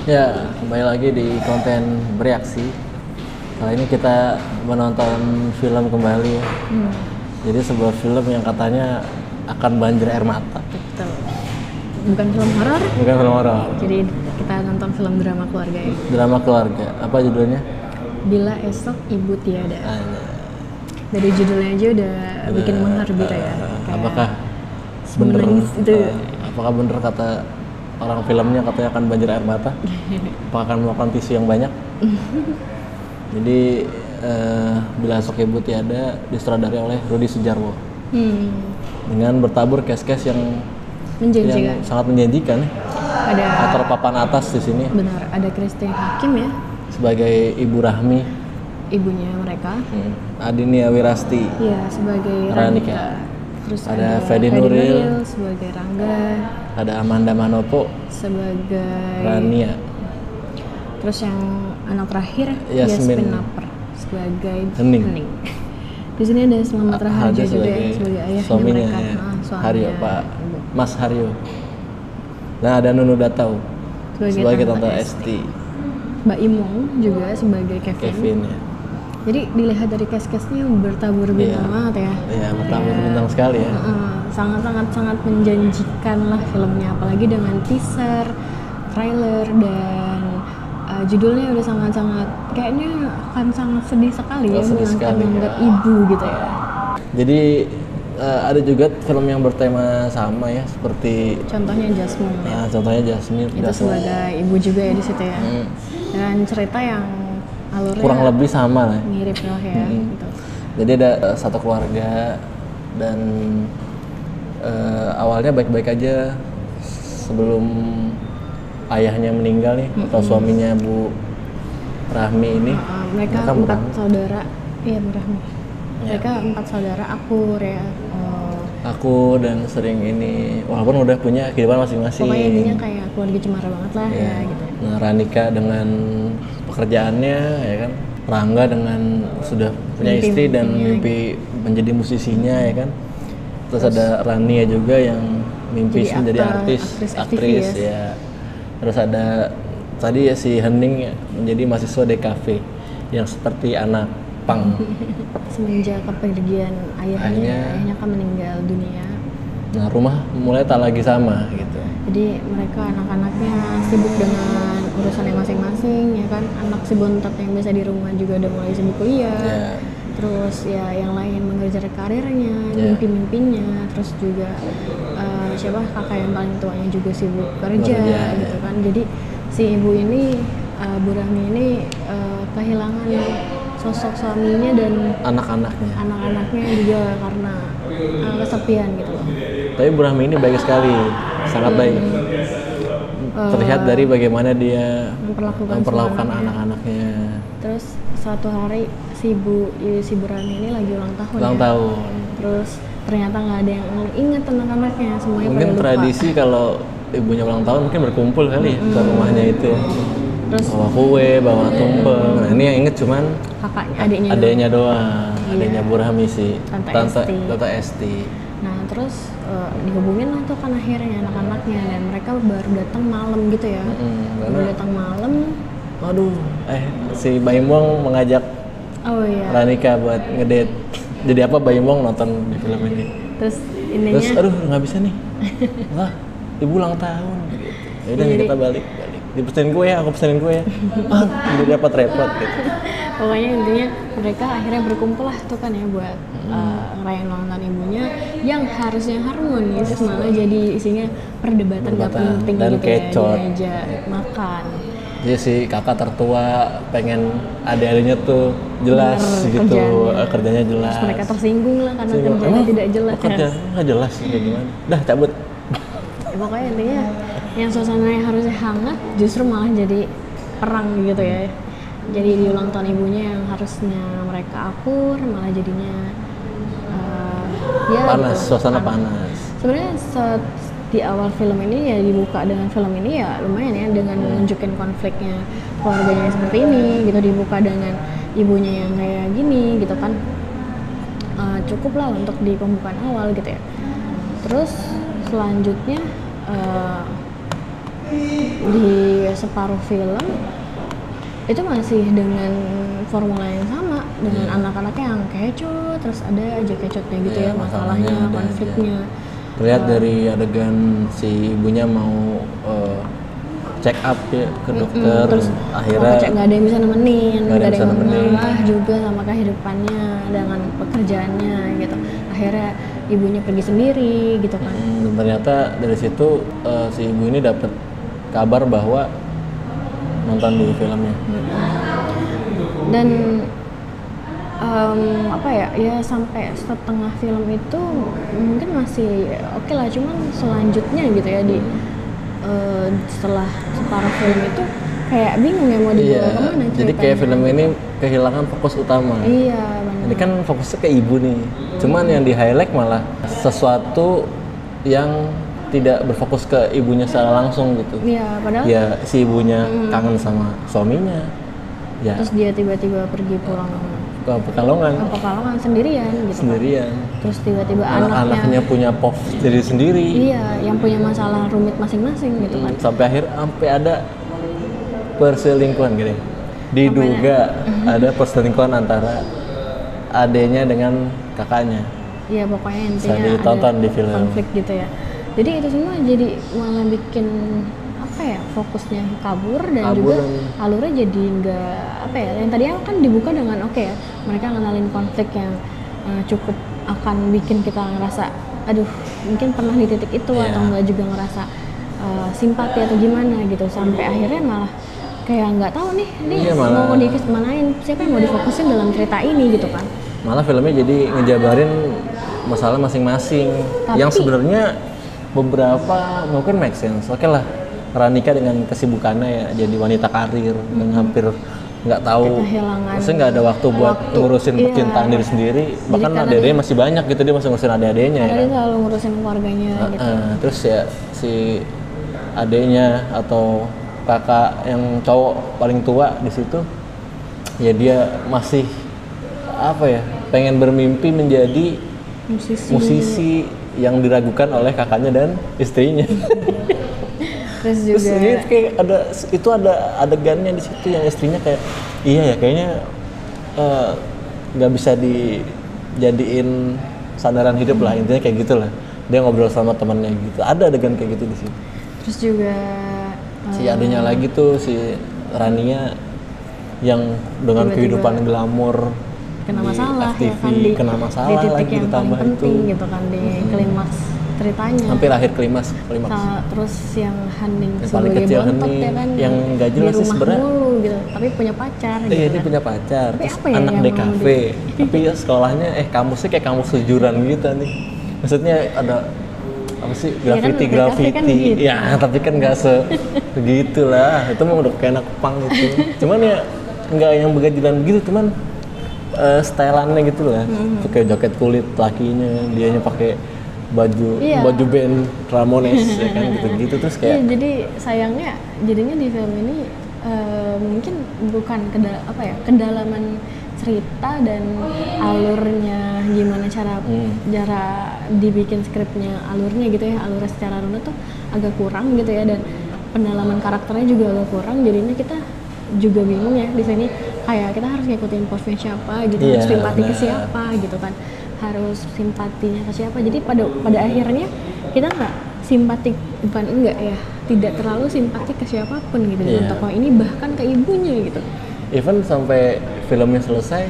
Ya, kembali lagi di konten bereaksi. Kali ini kita menonton film kembali ya. Jadi sebuah film yang katanya akan banjir air mata. Betul. Bukan film horor, Bukan film horor, jadi kita nonton film drama keluarga ya. drama keluarga. Apa judulnya? Bila Esok Ibu Tiada. Ah, Dari judulnya aja udah bikin menghar gitu ya. Kayak apakah bener? menangis itu. Apakah bener kata orang filmnya katanya akan banjir air mata? Apakah akan melakukan tisu yang banyak? Jadi Bila Esok Ibu Tiada disutradarai oleh Rudi Sudjarwo dengan bertabur cast-cast yang Menjanjikan. sangat menjanjikan ya. Ada Aktor papan atas di sini benar, ada Christine Hakim ya, sebagai Ibu Rahmi, ibunya mereka. Adinia Wirasti, Iya, sebagai Ranika. Ranika. Terus Ada ada Fedi Fedi Nuril. sebagai Rangga, ada Amanda Manopo, sebagai Rania, terus yang anak terakhir Yasmin Yasmin Naper sebagai Hening. Di sini ada Selamat Raharjo Ada juga ya, sebagai ayahnya suaminya mereka. ya, Suaminya Haryo, Pak ibu. Mas Haryo. Nah, ada Nunu Datau sebagai Tante Esti, Mbak Imong juga sebagai Kevin ya. Jadi dilihat dari cast-castnya bertabur bintang banget ya. Iya, bertabur bintang sekali ya. Sangat menjanjikan lah filmnya, apalagi dengan teaser, trailer, dan judulnya udah sangat kayaknya akan sangat sedih sekali ya, Sedih sekali, mengangkat ibu gitu ya. Jadi ada juga film yang bertema sama ya, seperti Contohnya Jasmine ya. contohnya Jasmine. Itu sebagai ibu juga ya di situ ya. Dan cerita yang alurnya kurang lebih sama lah. mirip lah ya gitu. Jadi ada satu keluarga dan awalnya baik-baik aja sebelum ayahnya meninggal nih, atau suaminya Bu Rahmi ini. Mereka Bu empat Rahmi. saudara, iya Bu Rahmi. Ya. Mereka 4 saudara akur ya. Aku dan sering ini, walaupun udah punya kehidupan masing-masing. Pokoknya intinya kayak keluarga cemara banget lah ya gitu. Nah, Ranika dengan pekerjaannya ya kan, Rangga dengan sudah punya istri dan mimpi menjadi musisinya ya kan. Terus ada Rania juga yang mimpi Jadi menjadi aktris FTV ya. Terus ada tadi ya si Hening ya, menjadi mahasiswa DKV yang seperti anak pang. Semenjak kepergian ayahnya kan meninggal dunia. Nah, rumah mulai tak lagi sama gitu. Jadi mereka anak-anaknya sibuk dengan urusannya masing-masing ya kan. Anak si bontot yang biasa di rumah juga udah mulai sibuk kuliah. Ya. Terus ya yang lain mengejar karirnya, mimpi-mimpinya. Terus juga siapa kakak yang paling tuanya juga sibuk kerja gitu kan. Jadi si ibu ini Bu Rahmi ini kehilangan sosok suaminya dan anak-anaknya juga karena kesepian gitu loh. Tapi Bu Rahmi ini baik sekali, sangat baik. Terlihat dari bagaimana dia memperlakukan anak-anaknya. Terus suatu hari si Bu Rahmi ini lagi ulang tahun. Terus ternyata nggak ada yang inget anak-anaknya, semuanya mungkin pada lupa. Tradisi kalau ibunya ulang tahun mungkin berkumpul kali ke rumahnya itu ya. Terus bawa kue, bawa tumpeng. Nah, ini yang inget cuman kakaknya, adiknya doang. Adiknya Bu Rahmi sih, Tante Esti. Nah terus dihubungin lah tuh kan akhirnya anak-anaknya, dan mereka baru datang malam gitu ya. Baru datang malam. Waduh, si Baimong mengajak Ranika buat ngedate. Jadi apa Baimong nonton di film ini? Terus aduh nggak bisa nih. Wah, ibu ulang tahun. Gitu. Yaudah kita balik. Dipesenin gue ya, aku pesenin gue ya. Jadi repot-repot gitu. Pokoknya intinya mereka akhirnya berkumpul lah tuh kan ya buat ngerayain ulang tahun ibunya yang harusnya harmonis, malah jadi isinya perdebatan gak penting dan gitu kecot. ya di meja makan. Jadi si kakak tertua pengen adik-adiknya tuh jelas gitu, kerjanya jelas. Terus mereka tersinggung lah karena kerjanya tidak jelas. Kerja nggak jelas kayak gimana? Dah cabut. Pokoknya intinya yang suasananya harusnya hangat justru malah jadi perang gitu ya. Jadi di ulang tahun ibunya yang harusnya mereka akur malah jadinya panas, gitu, suasana panas. Sebenarnya di awal film ini ya dibuka dengan film ini ya lumayan ya, dengan menunjukin konfliknya keluarganya seperti ini gitu, dibuka dengan ibunya yang kayak gini gitu kan. Cukup lah untuk di pembukaan awal gitu ya. Terus selanjutnya di separuh film itu masih dengan formula yang sama, dengan anak-anaknya yang kecoh, terus ada aja kecotnya gitu ya, masalahnya, konfliknya. Terlihat dari adegan si ibunya mau check up ya ke dokter, terus akhirnya nggak ada yang bisa nemenin, nggak ada yang nemenin. mengalah juga sama kehidupannya dengan pekerjaannya gitu. Akhirnya ibunya pergi sendiri gitu kan. Dan ternyata dari situ si ibu ini dapat kabar bahwa nonton di filmnya. Dan apa ya sampai setengah film itu mungkin masih oke lah, cuman selanjutnya gitu ya di setelah separuh film itu kayak bingung ya mau dibawa kemana ceritanya. Jadi kayak film ini kehilangan fokus utama. Iya benar. Ini kan fokusnya ke ibu nih, cuman yang di highlight malah sesuatu yang tidak berfokus ke ibunya secara langsung gitu. Iya, padahal ya si ibunya kangen sama suaminya. Ya. Terus dia tiba-tiba pergi pulang ke Pekalongan. Ke Pekalongan sendirian gitu. Sendirian. Kan. Terus tiba-tiba anaknya punya pov sendiri. Iya, yang punya masalah rumit masing-masing gitu kan. Sampai ada perselingkuhan gitu. Diduga ada perselingkuhan antara adenya dengan kakaknya. Iya, pokoknya intinya bisa ditonton ada di film. Konflik gitu ya. Jadi itu semua jadi malah bikin fokusnya kabur dan juga alurnya jadi nggak yang tadinya kan dibuka dengan ya mereka ngenalin konflik yang cukup akan bikin kita ngerasa aduh mungkin pernah di titik itu atau nggak juga ngerasa simpati atau gimana gitu, sampai akhirnya malah kayak nggak tahu nih mau dikemanain, siapa yang mau difokusin dalam cerita ini gitu kan. Malah filmnya jadi ngejabarin masalah masing-masing yang sebenarnya beberapa mungkin make sense. Oke lah, Ranika dengan kesibukannya ya jadi wanita karir dan hampir nggak tahu, maksudnya nggak ada waktu buat ngurusin percintaan diri sendiri, bahkan adek-adeknya masih banyak gitu, dia masih ngurusin adek-adeknya ya. Dia selalu ngurusin keluarganya gitu. Terus ya si adeknya atau kakak yang cowok paling tua di situ ya dia masih pengen bermimpi menjadi musisi yang diragukan oleh kakaknya dan istrinya. Terus juga ini kayak ada adegannya di situ yang istrinya kayak kayaknya nggak bisa dijadiin sandaran hidup lah, intinya kayak gitulah. Dia ngobrol sama temannya gitu. Ada adegan kayak gitu di situ. Terus juga si adanya lagi tuh si Rania yang dengan kehidupan glamor kena masalah FTV, ya kan kena masalah di titik lagi yang paling penting itu. Gitu kan di klimaks ceritanya. Hampir akhir klimaks. Terus yang Hening yang paling kecil Hening ya kan, yang nggak jelas sih sebenarnya gitu, tapi punya pacar gitu. Iya, dia punya pacar. Tapi terus anak DKV. Tapi sekolahnya kampusnya kayak kampus sejuran gitu nih. Maksudnya ada graffiti kan gitu. Ya tapi kan nggak segitulah, itu mah udah kayak anak pang gitu. Cuman ya nggak yang begajulan gitu, cuman stylannya gitu lah, pakai jaket kulit lakinya, dianya pakai baju band Ramones ya kan gitu terus kayak jadi sayangnya jadinya di film ini mungkin bukan kedalaman cerita dan alurnya gimana cara dibikin skripnya, alurnya gitu ya, alurnya secara runut tuh agak kurang gitu ya, dan pendalaman karakternya juga agak kurang, jadinya kita juga bingung ya di sini, kayak kita harus ngikutin posnya siapa gitu, harus simpati ke siapa gitu kan, harus simpatinya ke siapa, jadi pada akhirnya kita nggak simpatik, tidak terlalu simpati ke siapapun gitu dengan tokoh ini, bahkan ke ibunya gitu. Even sampai filmnya selesai,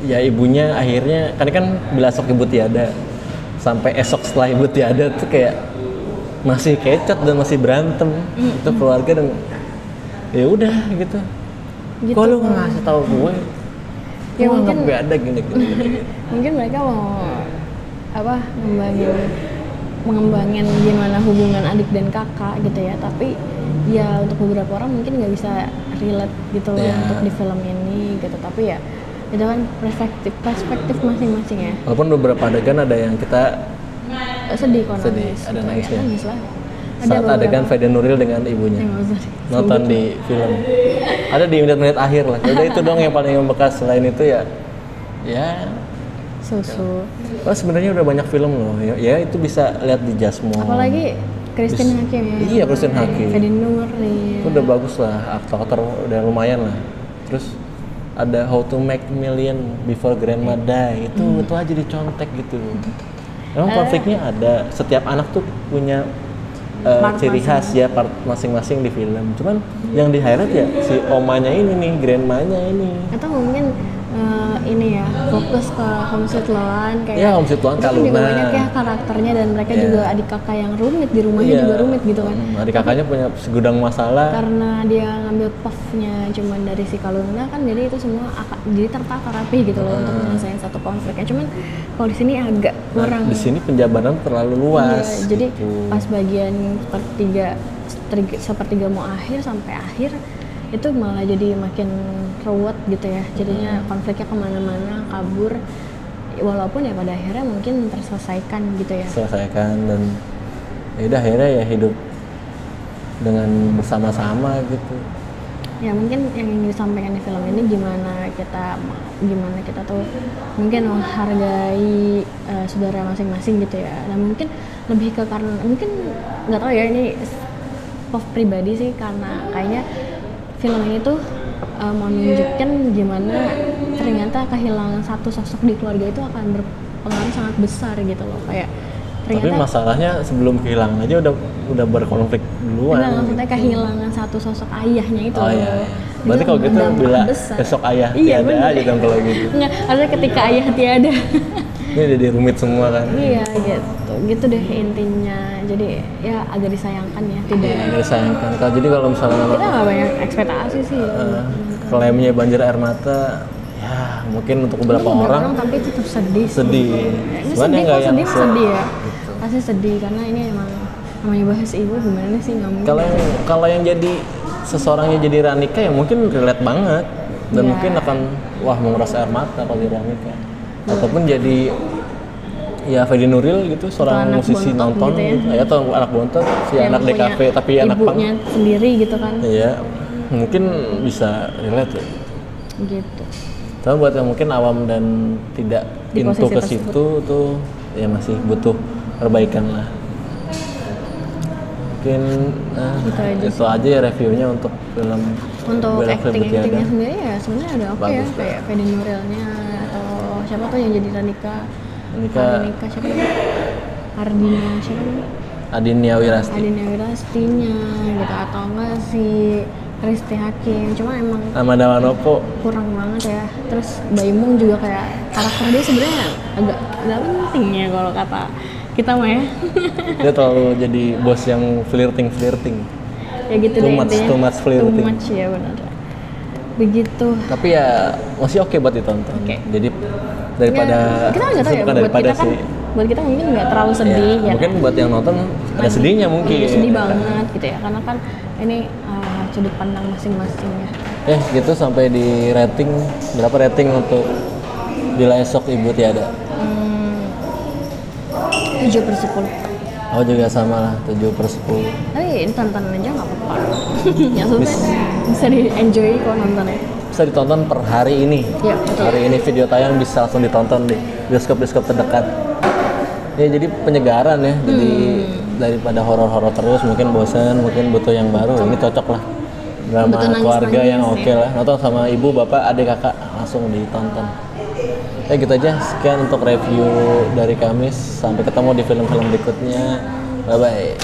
ya ibunya akhirnya kan besok ibu tiada, sampai esok setelah ibu tiada tuh kayak masih kecot dan masih berantem itu keluarga, dan ya udah gitu. Kok lu nggak ngasih tahu gue? Ya mungkin gue ada gini. Mungkin mereka mau mengembangin gimana hubungan adik dan kakak gitu ya, tapi ya untuk beberapa orang mungkin nggak bisa relate gitu untuk di film ini gitu, tapi ya itu kan perspektif masing-masing ya. Walaupun beberapa adegan ada yang kita sedih, ada nangisnya. Ya, nangis lah. Saat adegan Fede Nuril dengan ibunya nonton di film, ada di menit-menit akhir lah. Udah itu dong yang paling membekas. Selain itu ya Susu. Oh, sebenarnya udah banyak film loh. Ya itu bisa lihat di Jasmine. Apalagi Christine Hakim ya. Iya, Christine Hakim. Fedi Nuril. Itu udah bagus lah, aktor-aktor udah lumayan lah. Terus ada How to Make Million Before Grandma Die, itu aja dicontek gitu. Emang konfliknya ada, setiap anak tuh punya ciri khas ya, part masing-masing di film. Cuman yang di highlight ya si omanya ini nih, grandmanya ini. Atau mungkin ini ya, fokus ke Home Sweet Loan kayak. Ya, Home Sweet Loan itu kan juga Kaluna. banyak ya karakternya dan mereka juga adik kakak yang rumit di rumahnya juga rumit gitu kan. Adik kakaknya punya segudang masalah. Karena dia ngambil puffnya cuman dari si Kaluna kan, jadi itu semua jadi tertata rapi gitu loh untuk menyelesaikan satu konfliknya. Cuman kalau di sini agak kurang. Di sini penjabaran terlalu luas. Iya, jadi pas bagian sepertiga mau akhir sampai akhir itu malah jadi makin ruwet gitu ya. Jadinya konfliknya kemana-mana, kabur. Walaupun ya pada akhirnya mungkin terselesaikan gitu ya. Selesaikan dan ya udah akhirnya ya hidup dengan bersama-sama gitu. Ya mungkin yang ingin disampaikan di film ini gimana kita tuh mungkin menghargai saudara masing-masing gitu ya. Dan mungkin lebih ke karena mungkin nggak tahu ya, ini pribadi sih, karena kayaknya film ini tuh mau nunjukin gimana ternyata kehilangan satu sosok di keluarga itu akan berpengaruh sangat besar gitu loh. Kayak ternyata, tapi masalahnya sebelum kehilangan aja udah berkonflik duluan. Enggak, maksudnya kehilangan satu sosok ayahnya itu. Oh iya. Berarti kalau gitu bila besok ayah tiada aja dong kalau gitu. Enggak, artinya ketika ayah tiada. Ini udah dirumit semua kan. Iya gitu deh intinya. Jadi ya agak disayangkan ya, tidak. Iya, agak disayangkan. Jadi kalau misalnya kita nggak banyak ekspektasi sih. Klaimnya banjir air mata, ya mungkin untuk beberapa orang tapi tetap sedih. Sebenarnya nggak yang sedih ya. Gitu. Pasti sedih karena ini emang namanya bahas ibu, gimana sih nggak mungkin. Kalau yang jadi seseorang yang jadi Ranika ya mungkin relate banget dan mungkin akan menguras air mata kalau jadi Ranika. Ataupun jadi ya Fedi Nuril gitu, seorang musisi nonton gitu ya, atau anak bontot si anak DKV tapi anak punk ibunya sendiri gitu kan. Iya, mungkin bisa relate ya gitu. Tapi buat yang mungkin awam dan tidak into ke situ tuh ya masih butuh perbaikan lah. Mungkin itu aja ya reviewnya untuk film. Untuk actingnya sendiri ya sebenarnya ada oke ya, kayak Fedi Nurilnya atau siapa tuh yang jadi Ranika siapa ya? Ardina siapa namanya? Adinia Wirastinya gitu, atau enggak si Christine Hakim. Cuma emang Amanda Manopo kurang banget ya. Terus Baimong juga kayak karakter dia sebenarnya agak nggak penting ya kalau kata kita mah ya. Dia terlalu jadi bos yang flirting ya gitu too deh, much flirting. Too much ya, benar. Begitu. Tapi ya masih oke buat ditonton. Jadi daripada kita nggak tahu ya, buat kita mungkin nggak terlalu sedih ya. Mungkin buat yang nonton ada sedihnya mungkin. Sedih banget gitu ya, karena kan ini sudut pandang masing-masing ya. Gitu sampai di rating, berapa rating untuk Bila Esok Ibu Tiada? 7/10. Oh juga sama lah, 7/10. Tapi ini tontonan aja nggak apa-apa. Ya bisa di-enjoy kalau nontonnya. Bisa ditonton per hari ini. Ya, betul. Hari ini video tayang bisa langsung ditonton di bioskop terdekat. Ya jadi penyegaran ya. Jadi daripada horor-horor terus mungkin bosan, mungkin butuh yang baru. Ini cocok lah. Drama keluarga yang oke lah. Nonton sama ibu, bapak, adik, kakak langsung ditonton. Ya gitu aja. Sekian untuk review dari kami. Sampai ketemu di film-film berikutnya. Bye bye.